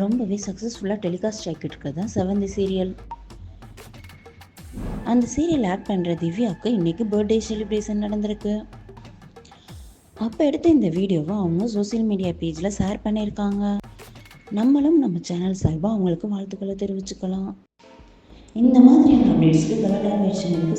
ரொம்பவே சக்ஸஸ்ஃபுல்லாக டெலிகாஸ்ட் ஆகிட்டு இருக்கிறது தான் செவந்தி சீரியல். அந்த சீரியல் ஆக்ட் பண்ணுற திவ்யாவுக்கு இன்றைக்கி பர்த்டே செலிப்ரேஷன் நடந்திருக்கு. அப்போ எடுத்த இந்த வீடியோவை அவங்க சோசியல் மீடியா பேஜில் ஷேர் பண்ணியிருக்காங்க. நம்மளும் நம்ம சேனல் சார்பாக அவங்களுக்கு வாழ்த்துக்களை தெரிவிச்சுக்கலாம். இந்த மாதிரியான அப்டேட்ஸ்க்கு கலெக்டர் சேனலுக்கு